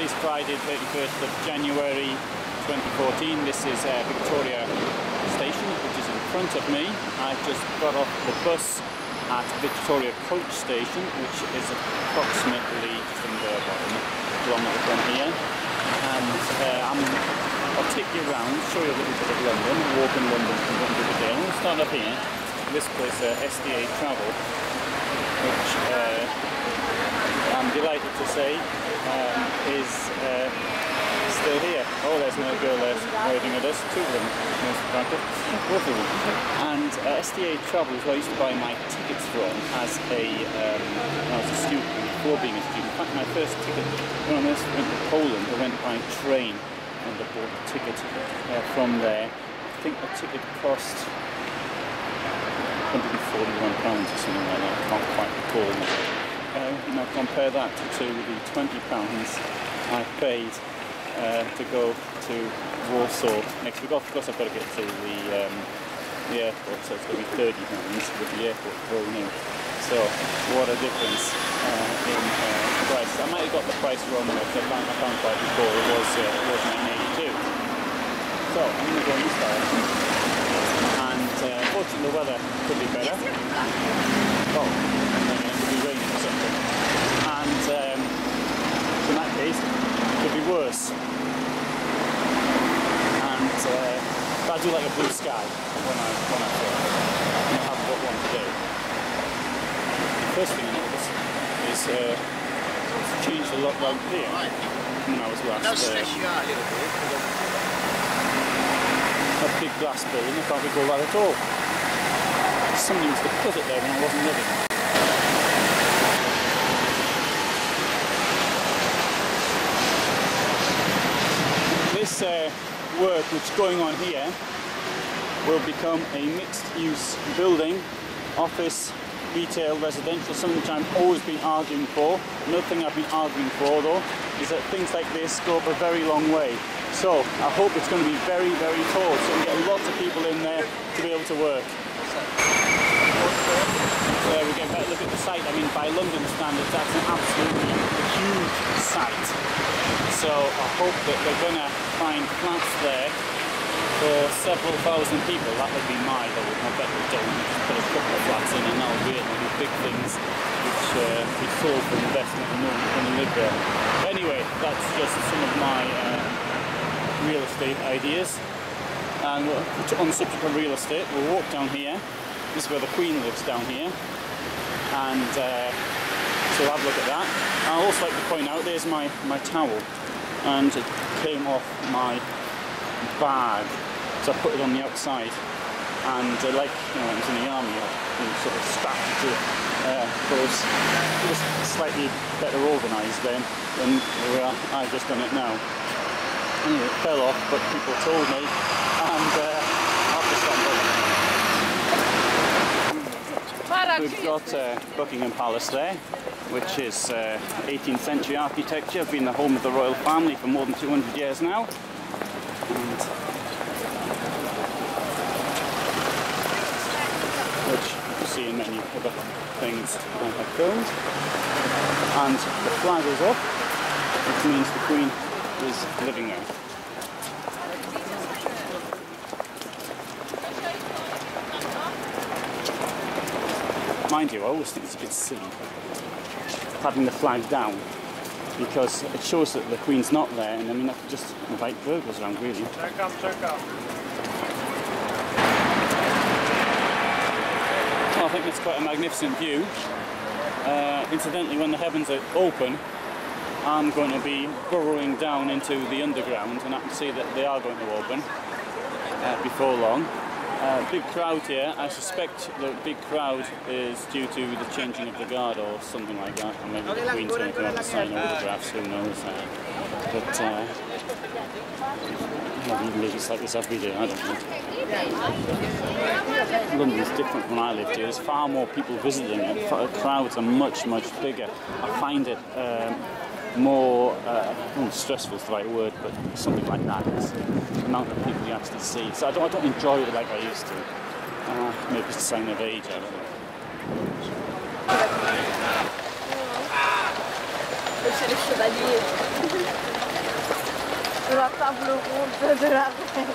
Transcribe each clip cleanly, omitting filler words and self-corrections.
Today's Friday, 31st of January 2014. This is Victoria Station, which is in front of me. I've just got off the bus at Victoria Coach Station, which is approximately just under about a kilometre from here. And I'll take you around, show you a little bit of London, walk in London from one to the day. We'll start up here. This place, SDA Travel, which I'm delighted to say is still here. Oh, there's another girl there waving at us, two of them, most attractive, both of them. And SDA Travel is where I used to buy my tickets from as when I was a student, before being a student. In fact, my first ticket, when I went to Poland, I went by train and I bought a ticket from there. I think the ticket cost £141 or something like that, I can't quite recall. Now compare that to the £20 I paid to go to Warsaw next week. Of course I've got to get to the airport, so it's going to be £30 with the airport thrown in. So what a difference in price. I might have got the price wrong though, because I found quite before it was 1982. So I'm going to go in this direction. And fortunately the weather could be better. Oh, it could be raining or something. And in that case, it could be worse. And but I do like a blue sky when I film. And I haven't got one today. The first thing I noticed is it's changed a lot around here when I was last there. A big glass building, I can't recall that at all. Somebody used to put it there when I wasn't living. This work which is going on here will become a mixed-use building, office, retail, residential, something which I've always been arguing for. Another thing I've been arguing for though is that things like this go up a very long way. So I hope it's going to be very, very tall, so we get lots of people in there to be able to work. We get a better look at the site. I mean, by London standards, that's an absolutely huge site. So I hope that they're going to find flats there for several thousand people. That would be my goal. I bet they don't. Just put a couple of flats in and that'll be it. They'll be big things which we sold for investment and no one's going to live there. Anyway, that's just some of my real estate ideas. And on the subject of real estate, we'll walk down here. This is where the Queen lives, down here. And so we'll have a look at that. I'd also like to point out, there's my towel. And it came off my bag. So I put it on the outside. And like, you know, when I was in the army, I sort of strapped to those. It was slightly better organised then than I've just done it now. Anyway, it fell off, but people told me, and I'll just stop it. We've got Buckingham Palace there, which is 18th century architecture, been the home of the royal family for more than 200 years now. And which you see in many other things I have filmed. And the flag is up, which means the Queen is living there. Mind you, I always think it's a bit silly having the flag down, because it shows that the Queen's not there, and I mean that could just invite burglars around, really. Check up. Well, I think it's quite a magnificent view. Incidentally, when the heavens are open, I'm going to be burrowing down into the underground, and I can see that they are going to open before long. Big crowd here. I suspect the big crowd is due to the changing of the guard or something like that, or maybe the Queen's going to come out and sign autographs, who knows. But we live like this every day, I don't know. London's different when I lived here. There's far more people visiting it. Crowds are much, much bigger. I find it more stressful is the right word, but something like that. It's the amount of people you actually see. So I don't enjoy it like I used to. Maybe it's a sign of age, I don't know. C'est le chevalier. sur la table ronde de la reine.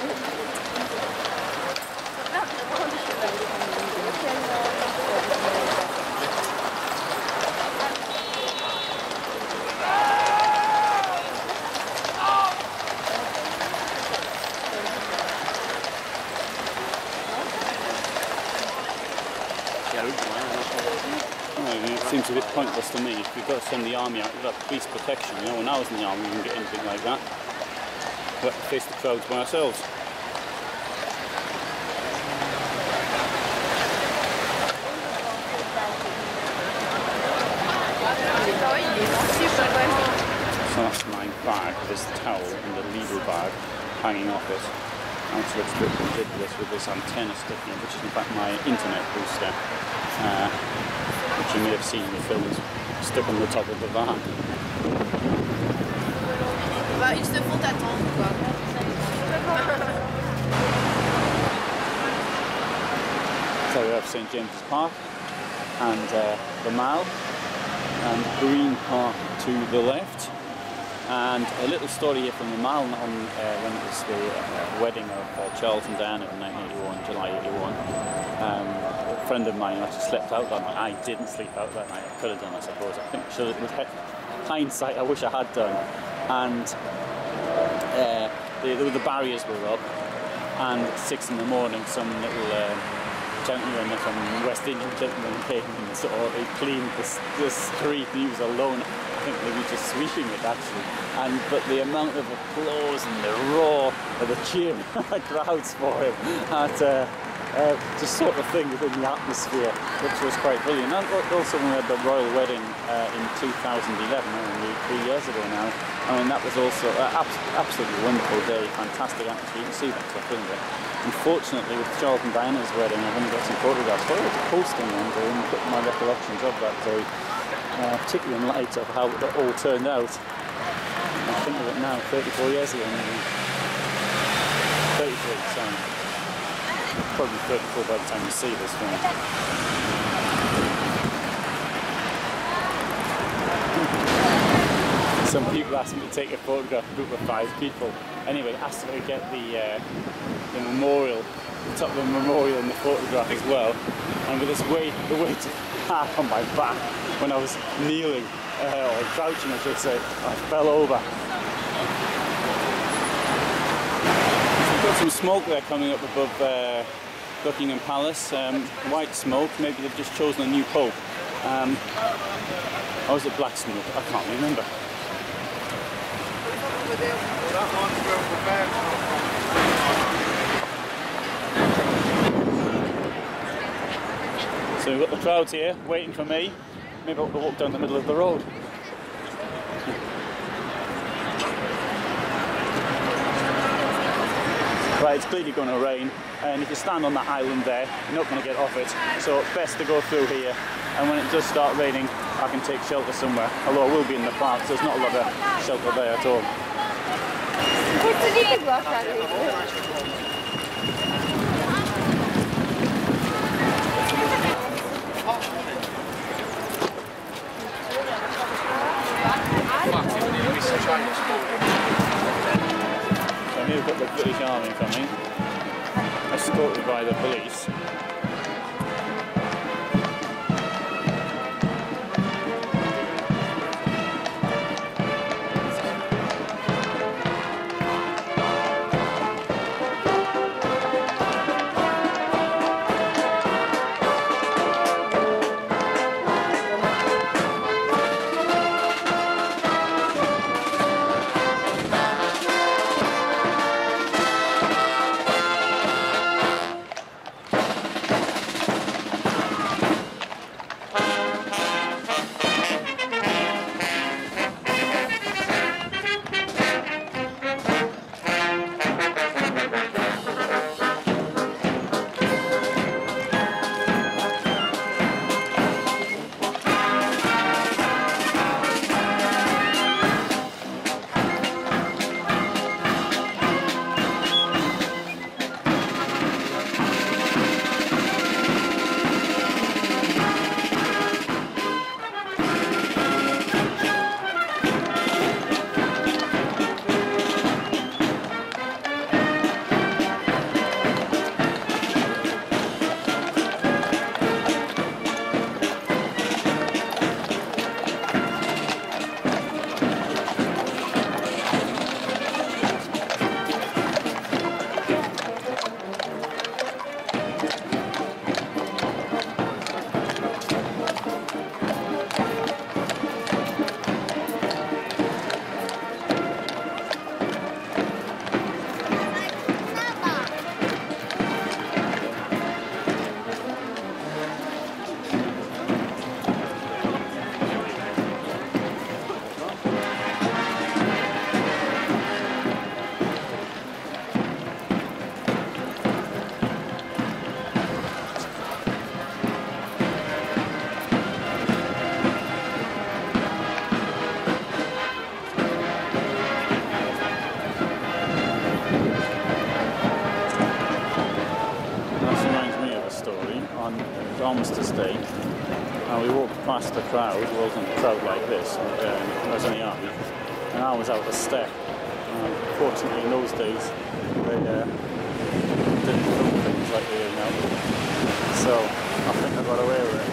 It seems a bit pointless to me. If you've got to send the army out, you've got police protection. You know, when I was in the army, we didn't get anything like that. We had to face the crowds by ourselves. So that's my bag, this towel and the legal bag hanging off it. And it looks a bit ridiculous with this antenna sticking, which is in fact my internet booster, which you may have seen in the films, stuck on the top of the van. Bah, ils se font attendre, quoi. So we have St James's Park and the Mall and Green Park to the left. And a little story here from the Mall on when it was the wedding of Charles and Diana in 1981, July 81. A friend of mine actually slept out that night. I didn't sleep out that night. I could have done, I suppose. I think with hindsight, I wish I had done. And the barriers were up. And at 6 in the morning, some little gentleman from West Indian gentleman came and sort of cleaned the street. He was alone. I think they were just sweeping it actually, but the amount of applause and the roar of the cheer crowds for him had just sort of thing within the atmosphere, which was quite brilliant. And also when we had the royal wedding in 2011, only 3 years ago now. I mean, that was also an absolutely wonderful day, fantastic atmosphere. You can see that because I filmed it. Unfortunately, with Charles and Diana's wedding, I've only got some photographs. I was posting one day and put my recollections of that day. Particularly in light of how it all turned out. I think of it now, 34 years ago maybe. 33, sorry. Probably 34 by the time you see this film. Some people asked me to take a photograph, a group of 5 people. Anyway, asked me to get the memorial, the top of the memorial in the photograph as well. And with this weight, the weight on my back, when I was kneeling, or crouching I should say, I fell over. We've got some smoke there coming up above Buckingham Palace, white smoke. Maybe they've just chosen a new pope. Or was it black smoke? I can't remember. So we've got the crowds here waiting for me. Maybe I'll walk down the middle of the road. Right, it's clearly going to rain, and if you stand on that island there, you're not going to get off it. So it's best to go through here, and when it does start raining, I can take shelter somewhere. Although I will be in the park, so there's not a lot of shelter there at all. So here we've got the British Army coming, escorted by the police. past the crowd. It wasn't a crowd like this. I was in the army, and I was out of step. Fortunately, in those days, they didn't film things like they do now. So I think I got away with it.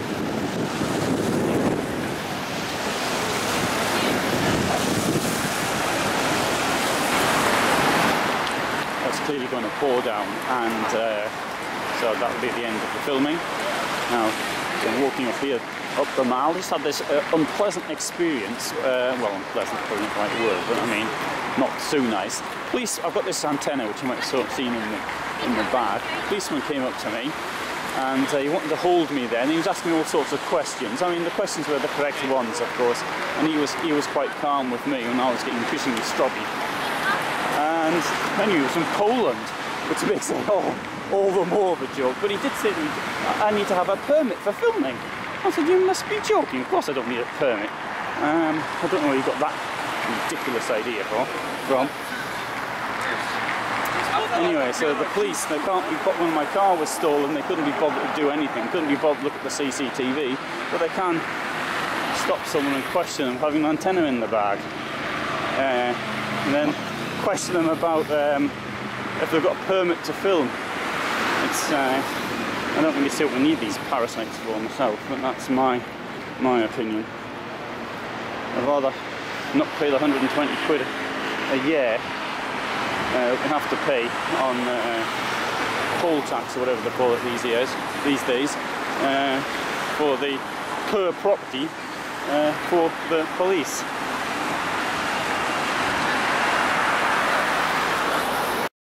It's clearly going to pour down, and so that will be the end of the filming. Now, I'm walking up the Mall. Just had this unpleasant experience. Well, unpleasant probably not the right word, but I mean, not so nice. I've got this antenna which you might have sort of seen in the bag. A policeman came up to me, and he wanted to hold me there, and he was asking me all sorts of questions. I mean, the questions were the correct ones, of course, and he was quite calm with me when I was getting increasingly stroppy. And then he was from Poland, which makes it all the more of a joke. But he did say to me, I need to have a permit for filming. I said, you must be joking. Of course I don't need a permit. I don't know where you got that ridiculous idea from. Anyway, so the police, when my car was stolen, they couldn't be bothered to do anything, couldn't be bothered to look at the CCTV, but they can stop someone and question them having an antenna in the bag. And then question them about if they've got a permit to film. I don't really see what we need these parasites for myself, but that's my opinion. I'd rather not pay the 120 quid a year we have to pay on poll tax or whatever they call it these days for the per property for the police.